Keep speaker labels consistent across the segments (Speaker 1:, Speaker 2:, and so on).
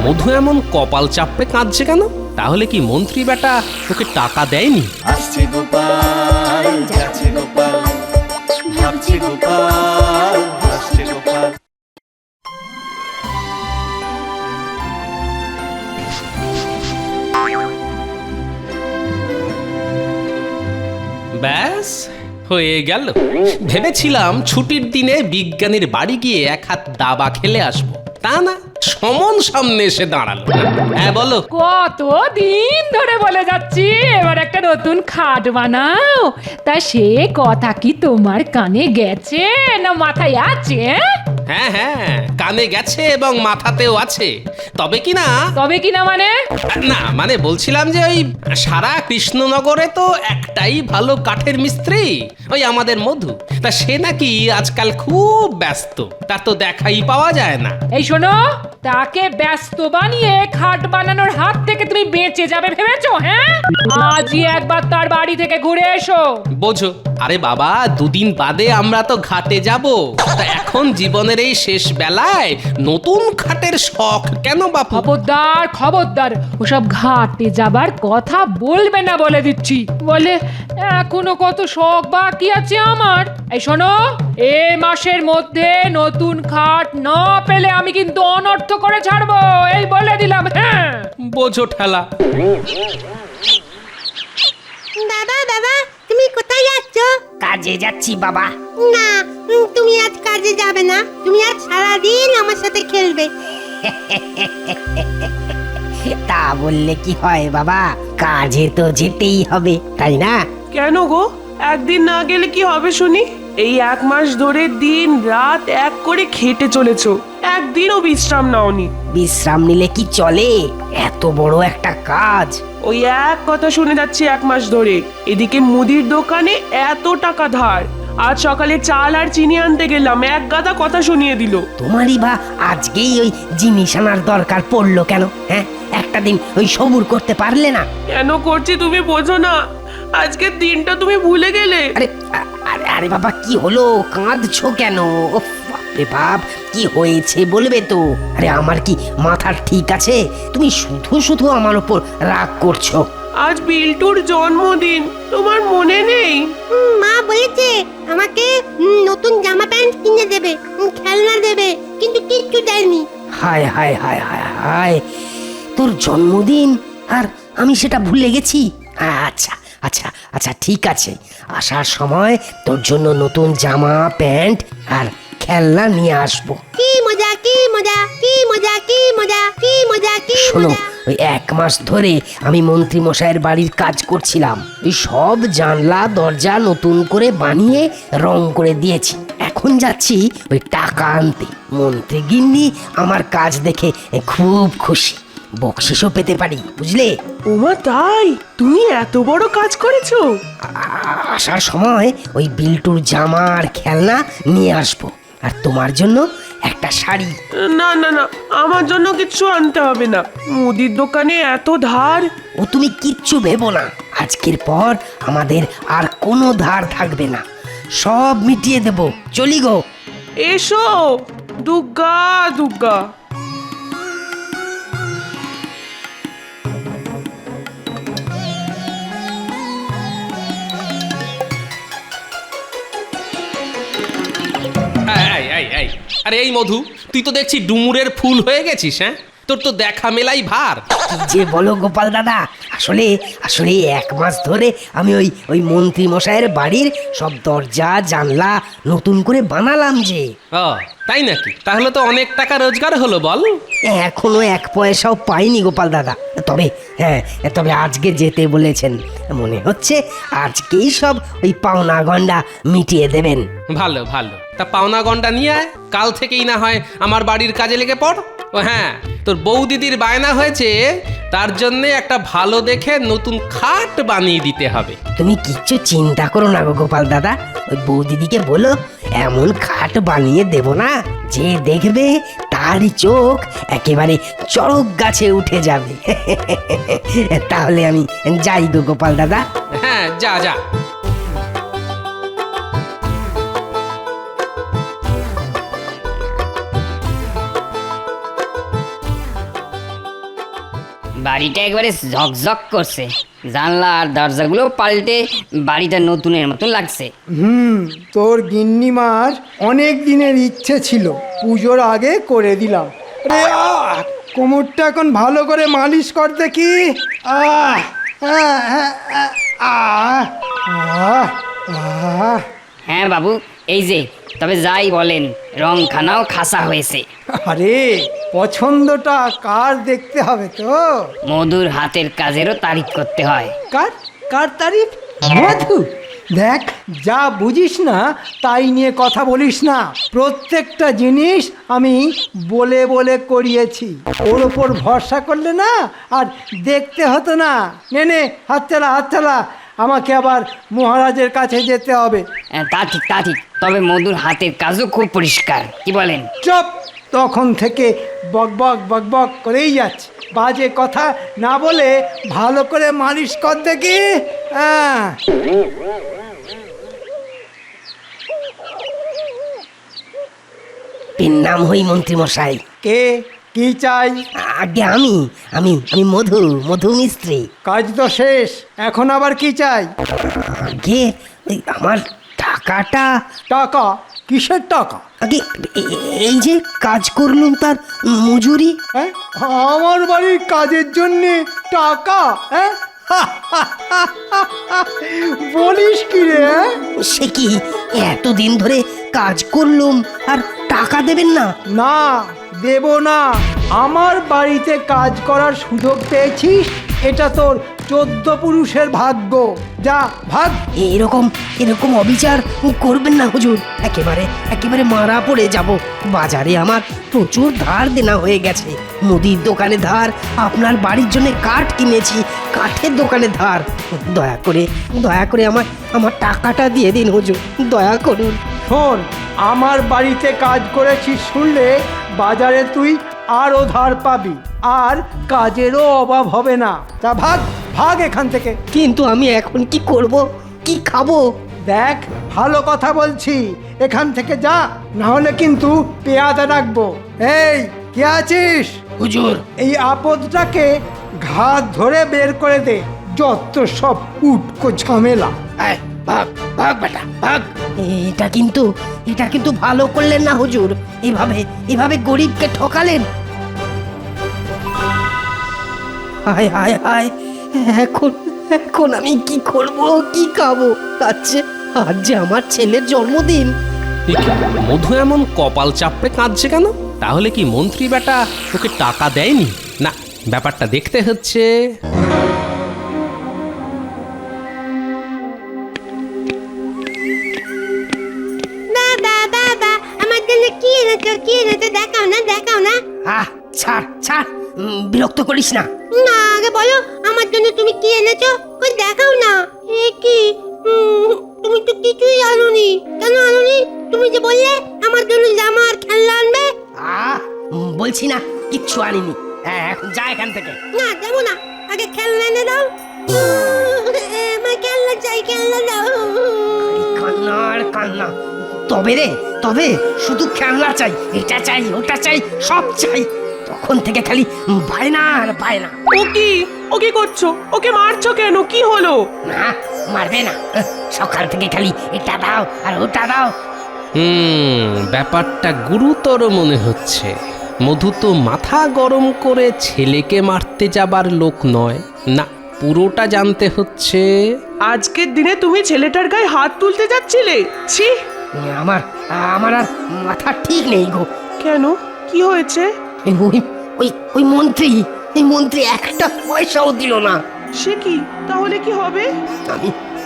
Speaker 1: মধু এমন কপাল চাপড়ে কাঁদছে কেন? তাহলে কি মন্ত্রী বেটা ওকে টাকা দেয়নি?
Speaker 2: আসছে গোপাল, যাচ্ছে গোপাল, ভাবছে গোপাল, হাসছে গোপাল।
Speaker 1: ব্যাস হয়ে গেল। ভেবেছিলাম ছুটির দিনে বিজ্ঞানীর বাড়ি গিয়ে এক হাত দাবা খেলে আসবো, তা না, সমন সামনে এসে দাঁড়ালো। হ্যাঁ বলো।
Speaker 3: কতদিন ধরে বলে যাচ্ছি এবার একটা নতুন খাট বানাও, তা সে কথা কি তোমার কানে গেছে না মাথায় আছে?
Speaker 1: হ্যাঁ হ্যাঁ, কানে গেছে এবং মাথাতেও আছে। তবে কি না
Speaker 3: মানে?
Speaker 1: না মানে বলছিলাম যে ওই সারা কৃষ্ণনগরে তো একটাই ভালো কাঠের মিস্ত্রি, ওই আমাদের মধু। তা সে নাকি আজকাল খুব ব্যস্ত, তার তো দেখাই পাওয়া যায় না।
Speaker 3: এই শোনো, তাকে ব্যস্ত বানিয়ে খাট বানানোর হাত থেকে তুমি বেঁচে যাবে ভেবেছো? হ্যাঁ, আজই একবার তার বাড়ি থেকে ঘুরে এসো।
Speaker 1: বোঝো, আরে বাবা, দুদিন বাদে আমরা তো ঘাটে যাব। তা এখন জীবনের এই শেষ বেলায় নতুন খাটের শখ কেন বাপু?
Speaker 3: খবরদার খবরদার, ওসব ঘাটে যাবার কথা বলবে না বলে দিচ্ছি। বলে এখনো কত শখ বাকি আছে আমার। এই শোনো, এ মাসের মধ্যে নতুন খাট না পেলে আমি কিন্তু অনর্থ করে ছাড়বো, এই বলে দিলাম। হ্যাঁ,
Speaker 1: বোঝো ঠেলা।
Speaker 4: বাবা বাবা, তুমি কোথায় যাচ্ছ?
Speaker 5: কাজে যাচ্ছি বাবা।
Speaker 4: না, তুমি আজ কাজে যাবে না, তুমি আজ সারাদিন আমার সাথে খেলবে।
Speaker 5: তা বললে কি হয় বাবা, কাজে তো যেতেই হবে, তাই না?
Speaker 6: কেন গো, একদিন না গেলে কি হবে শুনি? এই 1 মাস ধরে দিন রাত এক করে খেটে চলেছো, একদিনও বিশ্রাম নাওনি।
Speaker 5: বিশ্রাম নিলে কি চলে? এত বড় একটা কাজ।
Speaker 6: ওই এক কথা শুনে যাচ্ছি 1 মাস ধরে। এদিকে মুদির দোকানে এত টাকা ধার, আজ সকালে চাল আর চিনি আনতে গেলাম, এক গাদা কথা শুনিয়ে দিল।
Speaker 5: তোমারই বা আজকেই ওই জিনিস আনার দরকার পড়লো কেন? হ্যাঁ, একটা দিন ওই সবুর করতে পারলে না?
Speaker 6: কেন করছি তুমি বোঝো না? আজকের দিনটা তুমি ভুলে গেলে।
Speaker 5: আরে আরে আরে বাবা, কি হলো? কাঁদছো কেন? উফ, বাপরে বাপ, কি হয়েছে বলবে তো? আরে আমার কি মাথা ঠিক আছে? তুমি শুধু শুধু আমার উপর রাগ করছো।
Speaker 6: আজ বিল্টুর জন্মদিন, তোমার মনে নেই?
Speaker 4: মা বলেছে আমাকে নতুন জামা প্যান্ট কিনে দেবে, খেলনা দেবে, কিন্তু কিচ্ছু দেয়নি।
Speaker 5: হায় হায় হায় হায় হায়, তোর জন্মদিন আর আমি সেটা ভুলে গেছি। আচ্ছা আচ্ছা আচ্ছা, ঠিক আছে, আসার সময় তোর জন্য নতুন জামা প্যান্ট আর খেলনা নিয়ে আসবো।
Speaker 4: কি মজা, কি মজা, কি মজা, কি মজা, কি মজা, কি
Speaker 5: শোনো,
Speaker 4: মজা।
Speaker 5: ওই 1 মাস ধরে আমি মন্ত্রী মশাইয়ের বাড়ির কাজ করছিলাম। ওই সব জানলা দরজা নতুন করে বানিয়ে রং করে দিয়েছি। এখন যাচ্ছি ওই টাকা আনতে। মন্ত্রী গিন্নি আমার কাজ দেখে খুব খুশি, বকশিসও পেতে পারি, বুঝলে?
Speaker 6: ওমা তাই? তুমি এত বড় কাজ করেছো?
Speaker 5: আসার সময় ওই বিল্টুর জামা আর খেলনা নিয়ে আসবো, আর তোমার জন্য একটা শাড়ি।
Speaker 6: না না না, আমার জন্য কিচ্ছু আনতে হবে না। মুদির দোকানে এত ধার।
Speaker 5: ও তুমি কিচ্ছু ভেবো না, আজকের পর আমাদের আর কোনো ধার থাকবে না, সব মিটিয়ে দেব। চলি গো।
Speaker 6: এসো, দুর্গা দুর্গা।
Speaker 1: আরে এই মধু, তুই তো দেখছি ডুমুরের ফুল হয়ে গেছিস। হ্যাঁ, তোর তো দেখা মেলাই ভার।
Speaker 5: কি যে বলো গোপাল দাদা, আসলে আসলে 1 মাস ধরে আমি ওই মন্ত্রী মশাইয়ের বাড়ির সব দরজা জানলা নতুন করে বানালাম যে।
Speaker 1: ও তাই নাকি? তাহলে তো অনেক টাকা রোজগার হলো বল।
Speaker 5: এখনো 1 পয়সাও পাইনি গোপাল দাদা। তবে হ্যাঁ, তবে আজকে যেতে বলেছেন, মনে হচ্ছে আজকেই সব ওই পাওনা গন্ডা মিটিয়ে দেবেন।
Speaker 1: ভালো ভালো, তা পাওনা গন্ডা নিয়ে আয়, কাল থেকেই না হয় আমার বাড়ির কাজে লেগে পড়। ও হ্যাঁ, তোর বউ দিদির বায়না হয়েছে, তার জন্য একটা ভালো দেখে নতুন খাট বানিয়ে দিতে হবে।
Speaker 5: তুমি কিচ্ছু চিন্তা করো না গো গোপাল দাদা, ওই বৌদিদিকে বলো এমন খাট বানিয়ে দেব না, যে দেখবে তারই চোখ একেবারে চড়ক গাছে উঠে যাবে। তাহলে আমি যাই গো গোপাল দাদা।
Speaker 1: হ্যাঁ, যা যা।
Speaker 7: বাড়িটা একবারে ঝকঝক করছে, জানলা আর দরজাগুলো পাল্টে বাড়িটা নতুনের মতন লাগছে।
Speaker 8: তোর গিন্নিমার অনেক দিনের ইচ্ছে ছিল, পুজোর আগে করে দিলাম। আরে কোমরটা এখন ভালো করে মালিশ কর দেখি। আহ আহ আহ আহ আহ
Speaker 7: হ্যাঁ বাবু, এই যে, তবে যাই বলেন রংখানাও খাসা হয়েছে।
Speaker 8: আরে পছন্দটা কার দেখতে হবে তো।
Speaker 7: মধুর হাতের কাজেরও তারিফ করতে হয়।
Speaker 8: কার কার তারিফ? মধু? দেখ, যা বুঝিস না তাই নিয়ে কথা বলিস না। প্রত্যেকটা জিনিস আমি বলে বলে করিয়েছি, ওর ওপর ভরসা করলে না আর দেখতে হতো না। নে নে, হাত চালা হাত চালা, আমাকে আবার মহারাজের কাছে যেতে হবে।
Speaker 7: তা ঠিক, তা ঠিক, তবে মধুর হাতের কাজও খুব পরিষ্কার, কি বলেন?
Speaker 8: চুপ! তখন থেকে বকবক বকবক করেই যাচ্ছে। বাজে কথা না বলে ভালো করে মালিশ কর দেখি। হ্যাঁ,
Speaker 5: এর নাম হই মন্ত্রী মশাই।
Speaker 8: কে? কি চাই?
Speaker 5: আগে আমি আমি আমি মধু মধু মিস্ত্রি।
Speaker 8: কাজ তো শেষ, এখন আবার কি চাই?
Speaker 5: আগে ওই আমার টাকাটা।
Speaker 8: টাকা? কিসের টাকা?
Speaker 5: আগে এই যে কাজ করলুম তার মজুরি।
Speaker 8: হ্যাঁ, আমার বাড়ির কাজের জন্য টাকা? হ্যাঁ, বলিস কি রে?
Speaker 5: সে কি, এতদিন ধরে কাজ করলুম আর টাকা দেবেন না?
Speaker 8: না, দেব না। আমার বাড়িতে কাজ করার সুযোগ পেয়েছিস, এটা তোর 14 পুরুষের ভাগ্য। যা ভাগ।
Speaker 5: এরকম এরকম অবিচার করবেন না হুজুর, একেবারে একেবারে মারা পড়ে যাব। বাজারে আমার প্রচুর ধার দেনা হয়ে গেছে। মুদির দোকানে ধার, আপনার বাড়ির জন্য কাঠ কিনেছি, কাঠের দোকানে ধার। দয়া করে আমার আমার টাকাটা দিয়ে দিন হুজুর, দয়া করুন।
Speaker 8: শোন, আমার বাড়িতে কাজ করেছিস শুনলে বাজারে তুই আরও ধার পাবি, আর কাজেরও অভাব হবে না। তা ভাগ ভাগ এখান থেকে।
Speaker 5: কিন্তু আমি এখন কি করব, কি খাবো?
Speaker 8: দেখ, ভালো কথা বলছি, এখান থেকে যা, না হলে কিন্তু পেয়াদা রাখবো। এই, কে আছিস?
Speaker 5: হুজুর।
Speaker 8: এই আপদটাকে ঘাত ধরে বের করে দে। যত সব উটকো ঝামেলা।
Speaker 5: ভাগ ভাগ বেটা ভাগ। এটা কিন্তু ভালো করলেন না হুজুর, এভাবে গরিবকে ঠকালেন। হায় হায় হায়, এখন আমি কি করব, কি খাবো? আজ যে আমার ছেলের জন্মদিন।
Speaker 1: এ কি, মধু এমন কপাল চাপড়ে কাঁদছে কেন? তাহলে কি মন্ত্রী বেটা ওকে টাকা দেয়নি? না, ব্যাপারটা দেখতে হচ্ছে।
Speaker 4: বাবা বাবা, আমার জন্য কি এনেছো? কি এনেছো? দেখাও না, দেখাও না।
Speaker 5: ছাড় ছাড়, বিরক্ত করিস না।
Speaker 4: না, আগে বলো আমার জন্য তুমি কি এনেছো? কই দেখাও না। এ কি, তুমি তো কিছুই আনোনি। কেন আনোনি? তুমি যে বললে আমার জন্য জামা আর খেলনা আনবে।
Speaker 5: বলছি না কিচ্ছু আনিনি। এখন যা এখান থেকে।
Speaker 4: না, যাবো না, আগে খেলনা এনে দাও। আমার খেলনা চাই, খেলনা দাও।
Speaker 5: কান্না আর কান্না। তবে শুধু খেলনা চাই, এটা চাই ওটা চাই, সব চাই। তখন থেকে খালি বায়না আর বায়না।
Speaker 6: ও কি করছো? ওকে মারছো কেন? কি হলো?
Speaker 5: না, মারবে না, সকাল থেকে খালি এটা দাও আর ওটা দাও।
Speaker 1: ব্যাপারটা গুরুতর মনে হচ্ছে। মধু তো মাথা গরম করে ছেলেকে মারতে যাবার লোক নয়। না, পুরোটা জানতে হচ্ছে।
Speaker 6: আজকের দিনে তুমি ছেলেটার গায়ে হাত তুলতে যাচ্ছিলে? ছি!
Speaker 5: আমার আর মাথা ঠিক নেই গো।
Speaker 6: কেন? কি হয়েছে?
Speaker 5: ওই মন্ত্রী একটা পয়সাও দিল না।
Speaker 6: সে কি? তাহলে কি হবে?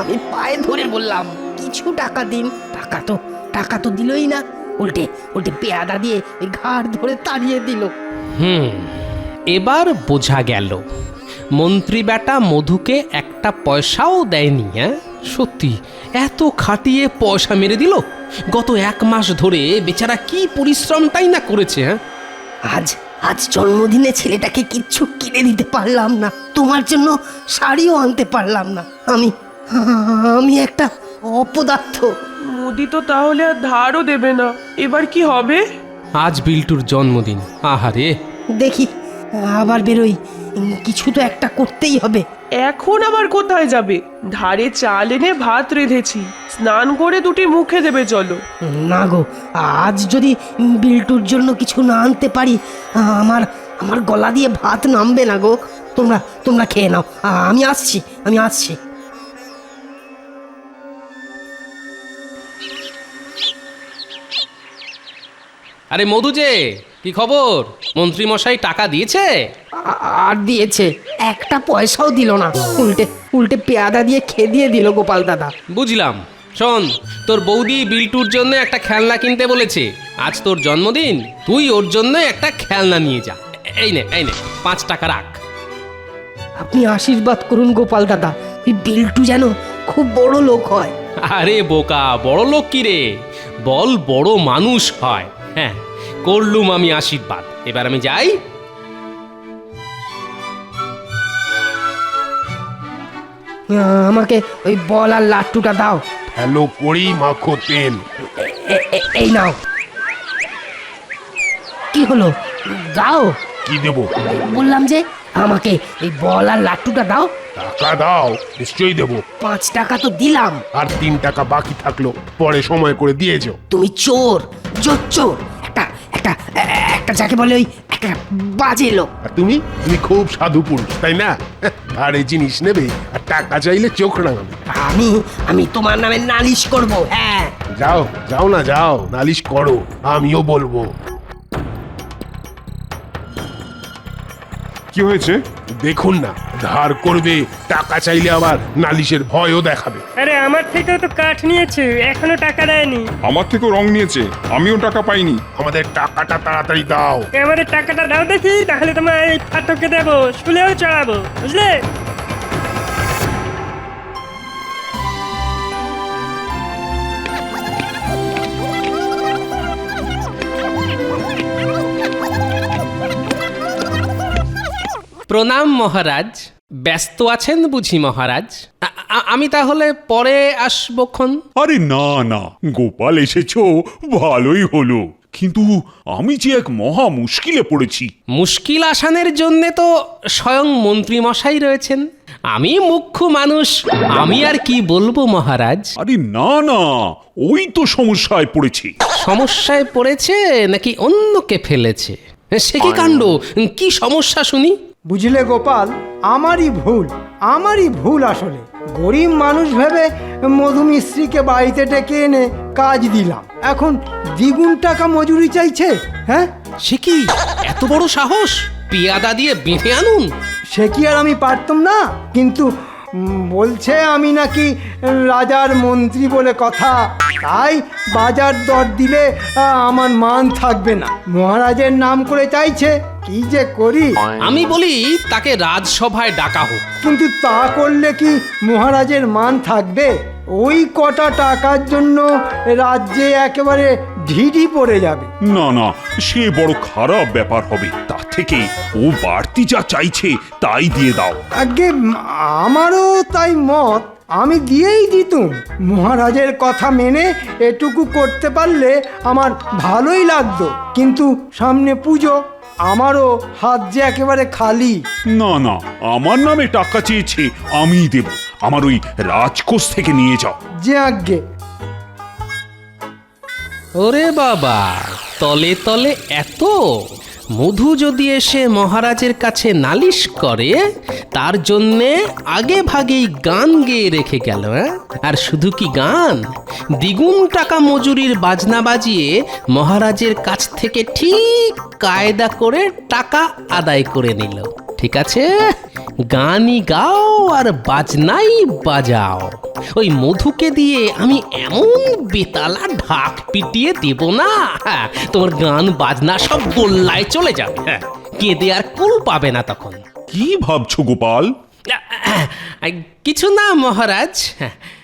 Speaker 5: আমি পায়ে ধরে বললাম কিছু টাকা দিন। টাকা তো দিলই না, উল্টে পেয়াদা দিয়ে ওই ঘাড় ধরে তাড়িয়ে দিল।
Speaker 1: এবার বোঝা গেল মন্ত্রী বেটা মধুকে একটা পয়সাও দেয়নি। হ্যাঁ, সত্যি এত খাটিয়ে পয়সা মেরে দিল। গত 1 মাস ধরে বেচারা কি পরিশ্রমটাই না করেছে। হ্যাঁ,
Speaker 5: আজ জন্মদিনে ছেলেটাকে কিচ্ছু কিনে দিতে পারলাম না, তোমার জন্য শাড়িও আনতে পারলাম না। আমি একটা অপদার্থ।
Speaker 6: মোদি তো তাহলে আর ধারও দেবে না। এবার কি হবে?
Speaker 1: আজ বিল্টুর জন্মদিন। আহারে,
Speaker 5: দেখি আবার বেরোই, কিছু তো একটা করতেই হবে।
Speaker 6: এখন আবার কোথায় যাবে? ধারে চাল এনে ভাত রেঁধেছি, স্নান করে দুটি মুখে দেবে চলো।
Speaker 5: না গো, আজ যদি বিল্টুর জন্য কিছু না আনতে পারি, আমার আমার গলা দিয়ে ভাত নামবে না গো। তোমরা তোমরা খেয়ে নাও, আমি আসছি।
Speaker 1: আরে মধু যে, কি খবর? মন্ত্রী মশাই টাকা দিয়েছে?
Speaker 5: আর দিয়েছে, একটা পয়সাও দিল না, উল্টে উল্টে পেয়াদা দিয়ে খেদিয়ে দিল গোপাল দাদা।
Speaker 1: বুঝলাম। শোন, তোর বৌদি বিল্টুর জন্য একটা খেলনা কিনতে বলেছে। আজ তোর জন্মদিন, তুই ওর জন্য একটা খেলনা নিয়ে যা। এই নে 5 টাকা রাখ।
Speaker 5: আপনি আশীর্বাদ করুন গোপাল দাদা, এই বিল্টু যেন খুব বড় লোক হয়।
Speaker 1: আরে বোকা, বড় লোক কি রে, বল বড় মানুষ হয়। হ্যাঁ, করলুম আমি আশীর্বাদ, এবার আমি যাই।
Speaker 5: আমাকে ওই বল আর লাট্টুটা দাও।
Speaker 9: হ্যালো করি মাখো তেল।
Speaker 5: এই নাও। কি হলো, দাও।
Speaker 9: কি দেবো?
Speaker 5: বললাম যে আমাকে এই বল আর লাট্টুটা দাও।
Speaker 9: টাকা দাও, নিশ্চয়ই দেবো।
Speaker 5: 5 টাকা তো দিলাম।
Speaker 9: আর 3 টাকা বাকি থাকলো, পরে সময় করে দিয়েছো।
Speaker 5: তুমি চোর, চোর, একটা একটা একটা যাকে বলে ওই একটা বাজে লোক।
Speaker 9: আর তুমি তুমি খুব সাধু পুরুষ, তাই না? আর এই জিনিস নেবে আর টাকা চাইলে চোখ রাঙাবে।
Speaker 5: আমি তোমার নামে নালিশ করব। হ্যাঁ,
Speaker 9: যাও না, যাও নালিশ করো, আমিও বলবো।
Speaker 10: কি হয়েছে?
Speaker 9: দেখুন না, ধার করবে, টাকা চাইলে আবার নালিশের ভয়ও দেখাবে।
Speaker 11: আরে আমার থেকেও তো কাঠ নিয়েছে, এখনো টাকা দেয়নি।
Speaker 10: আমার থেকেও রং নিয়েছে, আমিও টাকা পাইনি।
Speaker 9: আমাদের টাকাটা তাড়াতাড়ি দাও।
Speaker 11: আমাদের টাকাটা দাও দেখি, তাহলে তোমার এই ফাটককে দেবো, স্কুলেও চড়াবো, বুঝলে?
Speaker 1: প্রণাম মহারাজ। ব্যস্ত আছেন বুঝি মহারাজ? আমি তাহলে পরে আসবক্ষণ।
Speaker 10: আরে না না, গোপাল এসেছো, ভালোই হলো। কিন্তু আমি যে এক মহা মুশকিলে পড়েছি।
Speaker 1: মুশকিল আসানের জন্যে তো স্বয়ং মন্ত্রী মশাই রয়েছেন। আমি মুখ্য মানুষ, আমি আর কি বলবো মহারাজ।
Speaker 10: আরে না না, ওই তো সমস্যায় পড়েছি।
Speaker 1: সমস্যায় পড়েছে নাকি অন্যকে ফেলেছে? সে কি কাণ্ড, কি সমস্যা শুনি?
Speaker 8: বুঝলে গোপাল, আমারই ভুল আসলে। গরিব মানুষ ভেবে মধুমিশ্রীকে বাড়িতে ডেকে এনে কাজ দিলাম, এখন দ্বিগুণ টাকা মজুরি চাইছে। হ্যাঁ,
Speaker 1: সে কি এত বড় সাহস? পেয়াদা দিয়ে বেঁধে আনুন।
Speaker 8: সে কি আর আমি পারতাম না? কিন্তু বলছে আমি নাকি রাজার মন্ত্রী বলে কথা, তাই বাজার দর দিলে আমার মান থাকবে না। মহারাজের নাম করে চাইছে, কি যে করি।
Speaker 1: আমি বলি তাকে রাজসভায় ডাকা হোক।
Speaker 8: কিন্তু তা করলে কি মহারাজের মান থাকবে? ওই কটা টাকার জন্য রাজ্যে একেবারে ঢিঢি পড়ে যাবে।
Speaker 10: না না, সে বড় খারাপ ব্যাপার হবে। তার থেকে ও বাড়তি যা চাইছে তাই দিয়ে দাও।
Speaker 8: আগে আমারও তাই মত, আমি দিয়েই দিতুম। মহারাজের কথা মেনে এটুকু করতে পারলে আমার ভালোই লাগতো, কিন্তু সামনে পুজো, আমারও হাত যে একেবারে খালি।
Speaker 10: না না, আমার নামে টাকা চেয়েছে, আমিই দেব। আমার ওই রাজকোষ থেকে নিয়ে যাও।
Speaker 8: যে আজ্ঞে।
Speaker 1: ওরে বাবা, তলে তলে এত! মধু যদি এসে মহারাজের কাছে নালিশ করে, তার জন্যে আগে ভাগেই গান গেয়ে রেখে গেল। আর শুধু কি গান, দ্বিগুণ টাকা মজুরির বাজনা বাজিয়ে মহারাজের কাছ থেকে ঠিক কায়দা করে টাকা আদায় করে নিল। ঠিক আছে, গানই গাও আর বাজনাই বাজাও। ওই মধুকে দিয়ে আমি এমন বেতালা ঢাক পিটিয়ে দেব না, তোমার গান বাজনা সব গোল্লায় চলে যাবে। কেঁদে আর কুল পাবে না তখন।
Speaker 10: কি ভাবছো গোপাল?
Speaker 1: কিছু না মহারাজ,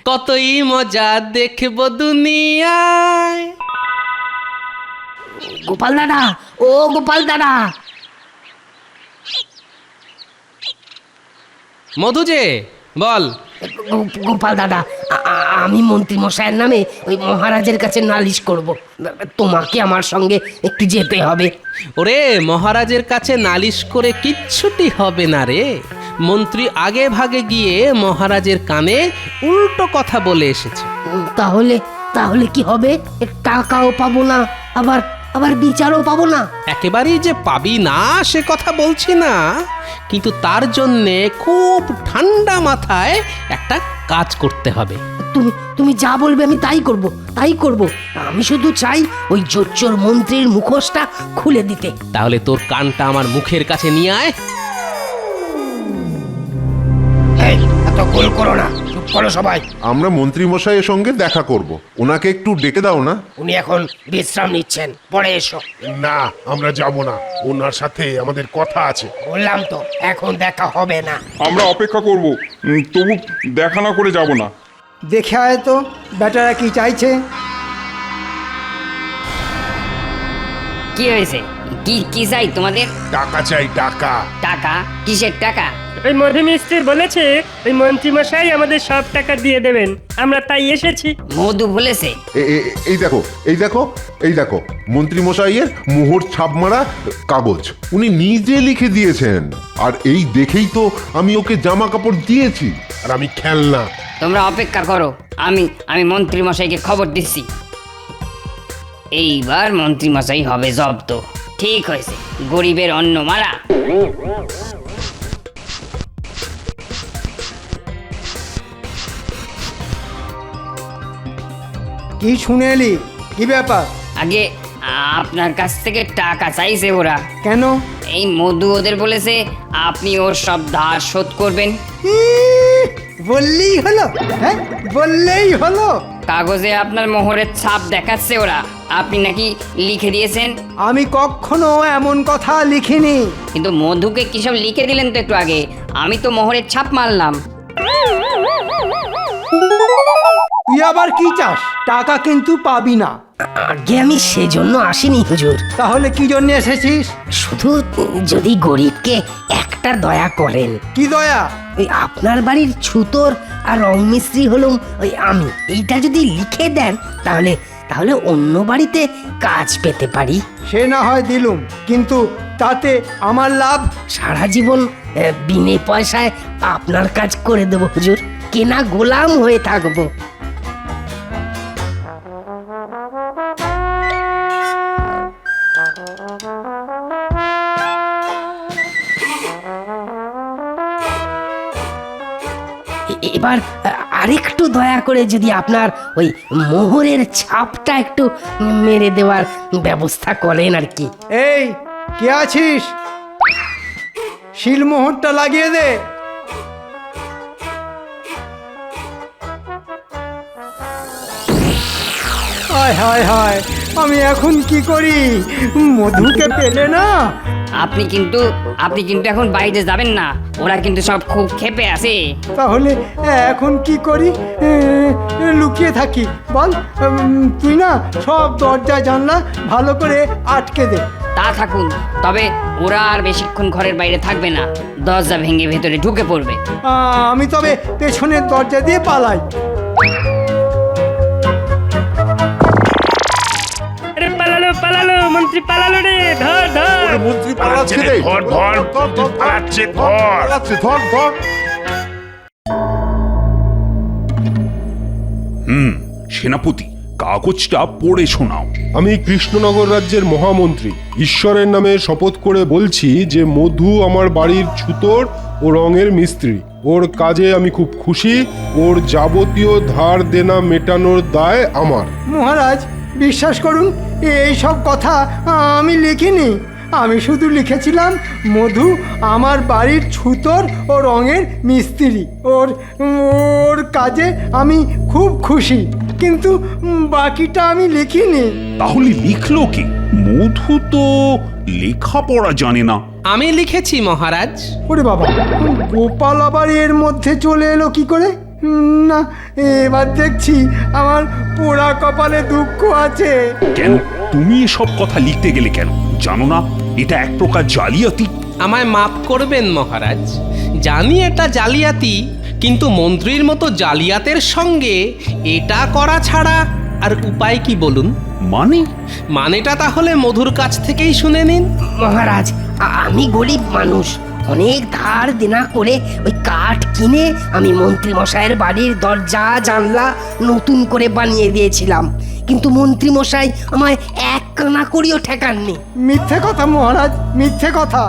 Speaker 1: কতই মজা দেখব দুনিয়ায়।
Speaker 5: গোপাল দাদা, ও গোপাল দাদা।
Speaker 1: মধু যে, বল।
Speaker 5: গোপাল দাদা, আমি মন্ত্রী মশাইয়ের নামে ওই মহারাজের কাছে নালিশ করব। তোমাকে আমার সঙ্গে একটু যেতে হবে।
Speaker 1: ওরে মহারাজের কাছে নালিশ করে কিচ্ছুটি হবে না রে। মন্ত্রী আগে ভাগে গিয়ে মহারাজের কানে উল্টো কথা বলে এসেছে।
Speaker 5: তাহলে তাহলে কি হবে? টাকাও পাবো না, আবার আবার বিচারও পাবো না।
Speaker 1: একেবারেই যে পাবি না সে কথা বলছি না, কিন্তু তার জন্যে খুব ঠান্ডা মাথায় একটা কাজ করতে হবে।
Speaker 5: তুমি তুমি যা বলবে আমি তাই করব, তাই করব। আমি শুধু চাই ওই জোচ্চোর মন্ত্রীর মুখোশটা খুলে দিতে।
Speaker 1: তাহলে তোর কানটা আমার মুখের কাছে নিয়ে আয়।
Speaker 5: এই, এত গোল করো না, চুপ করো সবাই।
Speaker 9: আমরা মন্ত্রী মশাইয়ের সঙ্গে দেখা করব, ওনাকে একটু ডেকে দাও না।
Speaker 5: উনি এখন বিশ্রাম নিচ্ছেন, পরে এসো।
Speaker 9: না, আমরা যাব না, ওনার সাথে আমাদের কথা আছে।
Speaker 5: বললাম তো এখন দেখা হবে না।
Speaker 10: আমরা অপেক্ষা করব, তবু দেখা না করে যাব না।
Speaker 8: দেখে আয় তো বেটারা কি চাইছে।
Speaker 7: কি হয়েছে? কি কি চাই তোমাদের?
Speaker 9: টাকা চাই, টাকা।
Speaker 7: টাকা? কিসের টাকা?
Speaker 11: ওই মধুমিস্ত্রি বলেছে ওই মন্ত্রীমশাই আমাদের সব টাকা দিয়ে দেবেন, আমরা তাই এসেছি।
Speaker 7: মধু বলেছে?
Speaker 9: এই দেখো, এই দেখো, এই দেখো, মন্ত্রী মশাইয়ের মোহর ছাপ মারা কাগজ উনি নিজে লিখে দিয়েছেন। আর এই দেখেই তো আমি ওকে জামা কাপড় দিয়েছি, আর আমি খেলনা।
Speaker 7: তোমরা অপেক্ষা করো, আমি মন্ত্রী মশাইকে খবর দিচ্ছি। এইবার মন্ত্রী মশাই হবে জব্দ। ঠিক হয়েছে, গরিবের অন্ন মারা।
Speaker 8: কি শুনে এলি? কি ব্যাপার?
Speaker 7: আগে আপনার কাছ থেকে টাকা চাইছে ওরা।
Speaker 8: কেন?
Speaker 7: এই মধু ওদের বলেছে আপনি ওর সব ধার শোধ করবেন।
Speaker 8: বললেই হলো, হ্যাঁ বললেই হলো।
Speaker 7: কাগজে আপনার মোহরের ছাপ দেখাচ্ছে ওরা, আপনি নাকি লিখে দিয়েছেন।
Speaker 8: আমি কখনো এমন কথা লিখিনি।
Speaker 7: কিন্তু মধুকে কি সব লিখে দিলেন তো একটু আগে? আমি তো মোহরের ছাপ মারলাম।
Speaker 8: তুই আবার কি চাস? টাকা কিন্তু পাবি না।
Speaker 5: আগে আমি সেজন্য আসিনি হুজুর।
Speaker 8: তাহলে কি জন্য এসেছিস?
Speaker 5: শুধু যদি গরিবকে একটা দয়া করেন।
Speaker 8: কি দয়া?
Speaker 5: ওই আপনার বাড়ির ছুতোর আর রং মিস্ত্রি হলুম ওই আমি। এইটা যদি লিখে দেন তাহলে তাহলে অন্য বাড়িতে কাজ পেতে পারি।
Speaker 8: সে না হয় দিলুম, কিন্তু তাতে আমার লাভ?
Speaker 5: সারা জীবন বিনে পয়সায় আপনার কাজ করে দেবো হুজুর, কেনা গোলাম হয়ে থাকবো। এবার আরেকটু দয়া করে যদি আপনার ওই মোহরের ছাপটা একটু মেরে দেওয়ার ব্যবস্থা করেন আর কি।
Speaker 8: এই কে আছিস? শিলমোহরটা লাগিয়ে দে। হায় হায় হায়, আমি এখন কি করি? মধুকে পেলে না।
Speaker 7: আপনি কিন্তু এখন বাইরে যাবেন না, ওরা কিন্তু সব খুব ক্ষেপে আছে।
Speaker 8: তাহলে এখন কি করি? লুকিয়ে থাকি বল? তুই না সব দরজা জানলা ভালো করে আটকে দে।
Speaker 7: তা থাকুন, তবে ওরা আর বেশিক্ষণ ঘরের বাইরে থাকবে না, দরজা ভেঙে ভেতরে ঢুকে পড়বে।
Speaker 8: আমি তবে পেছনের দরজা দিয়ে পালাই।
Speaker 11: আরে পালালো পালালো, মন্ত্রী পালালো রে, ধর ধর।
Speaker 9: মন্ত্রী পালাচ্ছে রে, ধর ধর, পালাচ্ছে, ধর পালাচ্ছে, ধর ধর।
Speaker 10: সেনাপতি, কাগজটা পড়ে শোনাও।
Speaker 12: আমি কৃষ্ণনগর রাজ্যের মহামন্ত্রী ঈশ্বরের নামে শপথ করে বলছি যে মধু আমার বাড়ির ছুতোর ও রঙের মিস্ত্রি। ওর কাজে আমি খুব খুশি। ওর যাবতীয় ধার দেনা মেটানোর দায় আমার।
Speaker 8: মহারাজ বিশ্বাস করুন, এই সব কথা আমি লিখিনি। আমি শুধু লিখেছিলাম মধু আমার বাড়ির ছুতোর ও রঙের মিস্ত্রি। ওর কাজে আমি খুব খুশি, কিন্তু বাকিটা আমি লিখিনি।
Speaker 10: তাহলে লিখলো কি? মধু তো লেখাপড়া জানে না।
Speaker 1: আমি লিখেছি মহারাজ।
Speaker 8: ওরে বাবা, গোপাল আবার এর মধ্যে চলে এলো কি করে? না, এবার দেখছি আমার পোড়া কপালে দুঃখ আছে।
Speaker 10: কেন তুমি এসব কথা লিখতে গেলে কেন? জানো না এটা এক প্রকার জালিয়াতি?
Speaker 1: আমায় মাফ করবেন মহারাজ, জানি এটা জালিয়াতি, কিন্তু মন্ত্রীর মতো জালিয়াতের সঙ্গে এটা করা ছাড়া আর উপায় কি বলুন? মানেটা তাহলে মধুর কাছ থেকেই শুনে নিন।
Speaker 5: মহারাজ, আমি গরিব মানুষ, অনেক ধার দেনা করে ওই কাঠ কিনে আমি মন্ত্রী মশাইয়ের বাড়ির দরজা জানলা নতুন করে বানিয়ে দিয়েছিলাম, কিন্তু মন্ত্রী মশাই আমায় এক কানা করিও ঠেকাননি।
Speaker 8: মিথ্যে কথা মহারাজ, মিথ্যে কথা।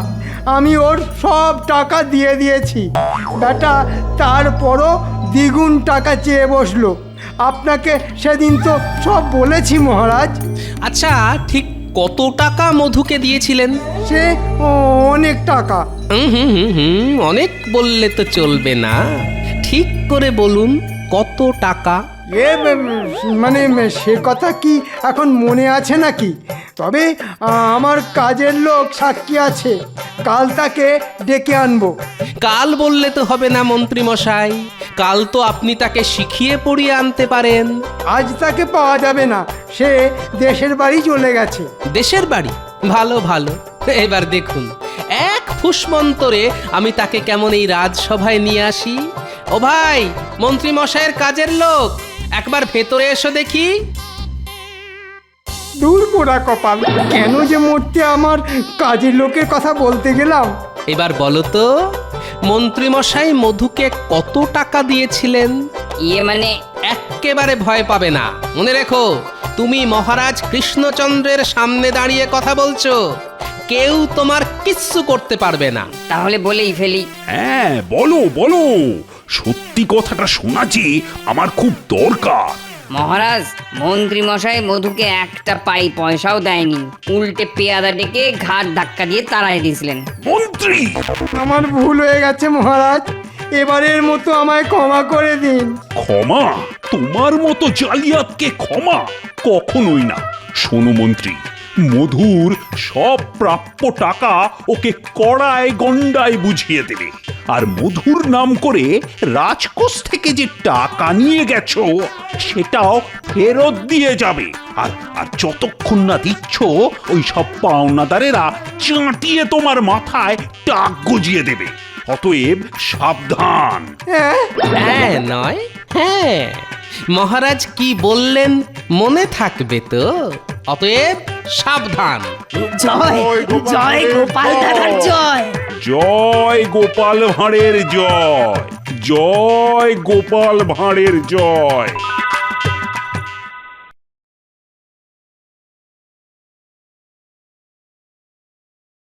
Speaker 8: আমি ওর সব টাকা দিয়ে দিয়েছি। বেটা তারপরও দ্বিগুণ টাকা চেয়ে বসলো। আপনাকে সেদিন তো সব বলেছি মহারাজ।
Speaker 1: আচ্ছা, ঠিক কত টাকা মধুকে দিয়েছিলেন?
Speaker 8: সে অনেক টাকা।
Speaker 1: অনেক বললে তো চলবে না, ঠিক করে বলুন কত টাকা।
Speaker 8: মানে সে কথা কি এখন মনে আছে নাকি? তবে আমার কাজের লোক সাক্ষী আছে, কাল তাকে ডেকে আনবো।
Speaker 1: কাল বললে তো হবে না মন্ত্রী মশাই, কাল তো আপনি তাকে শিখিয়ে পড়িয়ে আনতে পারেন।
Speaker 8: আজ তাকে পাওয়া যাবে না, সে দেশের বাড়ি চলে গেছে।
Speaker 1: দেশের বাড়ি? ভালো ভালো, এবার দেখুন এক ফুসমন্তরে আমি তাকে কেমন এই রাজসভায় নিয়ে আসি। ও ভাই, মন্ত্রী মশাইয়ের কাজের লোক, একবার ভেতরে এসো দেখি।
Speaker 8: দূর পোড়া কপাল, কেন যে মরতে আমার কাজের লোকের কথা বলতে গেলাম।
Speaker 1: এবার বলো তো, মন্ত্রী মশাই মধুকে কত টাকা দিয়েছিলেন?
Speaker 7: মানে
Speaker 1: এক্কেবারে ভয় পাবে না, মনে রেখো তুমি মহারাজ কৃষ্ণচন্দ্রের সামনে দাঁড়িয়ে কথা বলছো, কেউ তোমার কিচ্ছু করতে পারবে না।
Speaker 7: তাহলে বলেই ফেলি।
Speaker 10: হ্যাঁ, বলো বলো, সত্যি কথাটা শোনা যে আমার খুব দরকার।
Speaker 7: মহারাজ, মন্ত্রী মশাই মধুকে একটা পয়সাও দেয়নি, উল্টে পেয়াদা ডেকে ঘাট ধাক্কা দিয়ে তাড়াই দিয়েছিলেন।
Speaker 10: মন্ত্রী,
Speaker 8: আমার ভুল হয়ে গেছে মহারাজ, এবারের মতো আমায় ক্ষমা করে দিন।
Speaker 10: ক্ষমা? তোমার মতো জালিয়াতকে ক্ষমা কখনোই না। শোনো মন্ত্রী, মধুর সব প্রাপ্য টাকা ওকে কড়ায় গন্ডায় বুঝিয়ে দেবে, আর মধুর নাম করে রাজকোষ থেকে যে টাকা নিয়ে গেছো সেটাও ফেরত দিয়ে যাবে। আর যতক্ষণ না দিচ্ছ ওই সব পাওনাদারেরা চাটিয়ে তোমার মাথায় টাক গজিয়ে দেবে। অতএব সাবধান।
Speaker 1: হ্যাঁ নয় হ্যাঁ, মহারাজ কি বললেন মনে থাকবে তো? অতএব সাবধান।
Speaker 5: জয় জয় গোপাল দাদার জয়।
Speaker 10: জয় গোপাল ভাঁড়ের জয়, জয় গোপাল ভাঁড়ের জয়।